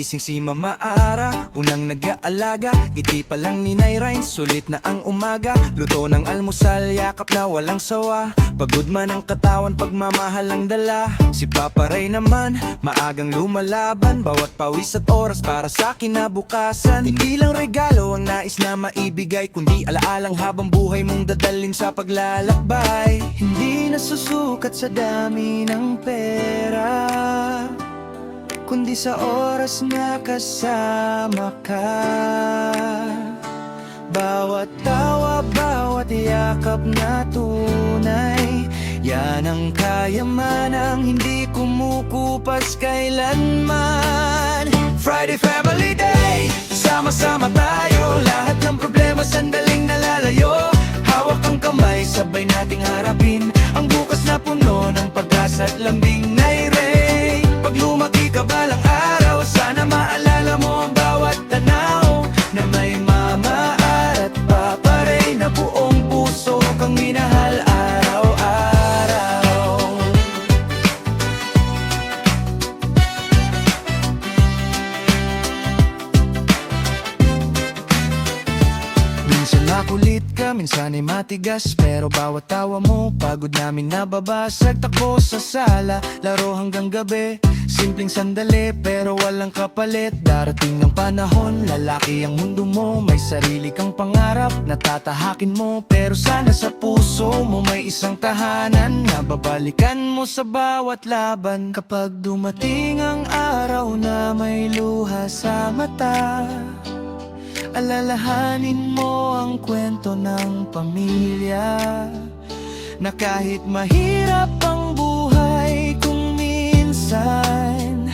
Ginising si Mama Ara, unang nag-aalaga. Ngiti pa lang ni Nairain, sulit na ang umaga. Luto ng almusal, yakap na walang sawa. Pagod man ang katawan, pagmamahal ang dala. Si Papa Ray naman, maagang lumalaban. Bawat pawis at oras para sa kinabukasan. Hindi lang regalo ang nais na maibigay, kundi alaalang habang buhay mong dadalhin sa paglalakbay. Hindi nasusukat sa dami ng pera, kundi sa oras na kasama ka. Bawat tawa, bawat yakap na tunay, yan ang kayamanang hindi kumukupas kailanman. Friday Family Day, sama-sama tayo. Lahat ng problema sandaling nalalayo. Hawak ang kamay, sabay nating harapin ang bukas na puno ng pag-asa at lambing na Ray. Pag lumaki ka balang araw, sana maalala mo ang bawat tanaw na may Mama Ara at Papa Ray na buong puso kang minahal araw-araw. Minsan makulit ka, minsan ay matigas, pero bawat tawa mo, pagod namin nababasag. Takbo sa sala, laro hanggang gabi. Simpleng sandali, pero walang kapalit. Darating ng panahon, lalaki ang mundo mo. May sarili kang pangarap, natatahakin mo. Pero sana sa puso mo may isang tahanan na babalikan mo sa bawat laban. Kapag dumating ang araw na may luha sa mata, alalahanin mo ang kwento ng pamilya, na kahit mahirap ang buhay kung minsan,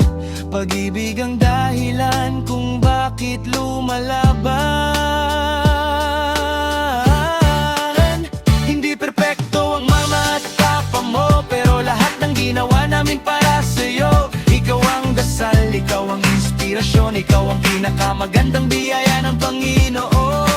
pag-ibig ang dahilan kung bakit lumalaban. Hindi perpekto ang mama at papa mo, pero lahat ng ginawa namin para sa'yo. Ikaw ang dasal, ikaw ang inspirasyon, ikaw ang pinakamagandang biyaya ng Panginoon.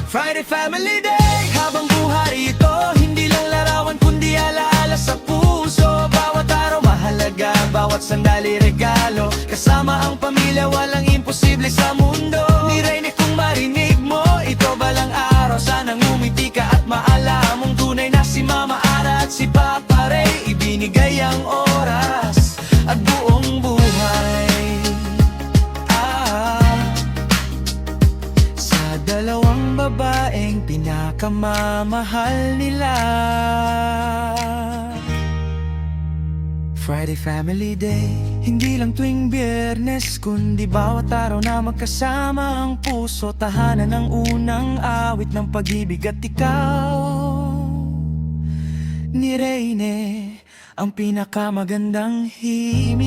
Friday Family Day, habang buhay ito, hindi lang larawan kundi alaala sa puso. Bawat araw mahalaga, bawat sandali regalo. Kasama ang pamilya, walang imposible sa mundo. Nirainig kung marinig mo, ito balang araw. Sana ngumiti ka at maalaman mong tunay na si Mama Ara at si Papa Ray. Ibinigay ang oras at buong buhay sa dalawang babaeng pinakamamahal nila. Friday Family Day, hindi lang tuwing Biyernes, kundi bawat araw na magkasama ang puso. Tahanan ng unang awit ng pag-ibig at ikaw ni Reyne, ang pinakamagandang himig.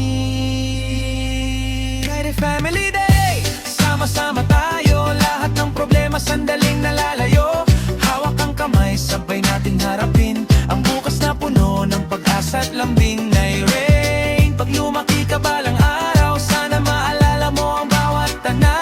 Friday Family Day, sama-sama tayo. Lahat ng problema sandaling nalalayo. Hawak ang kamay, sabay nating harapin ang bukas na puno ng pag-asa at lambing na rain. Pag lumaki ka balang araw, sana maalala mo ang bawat tanan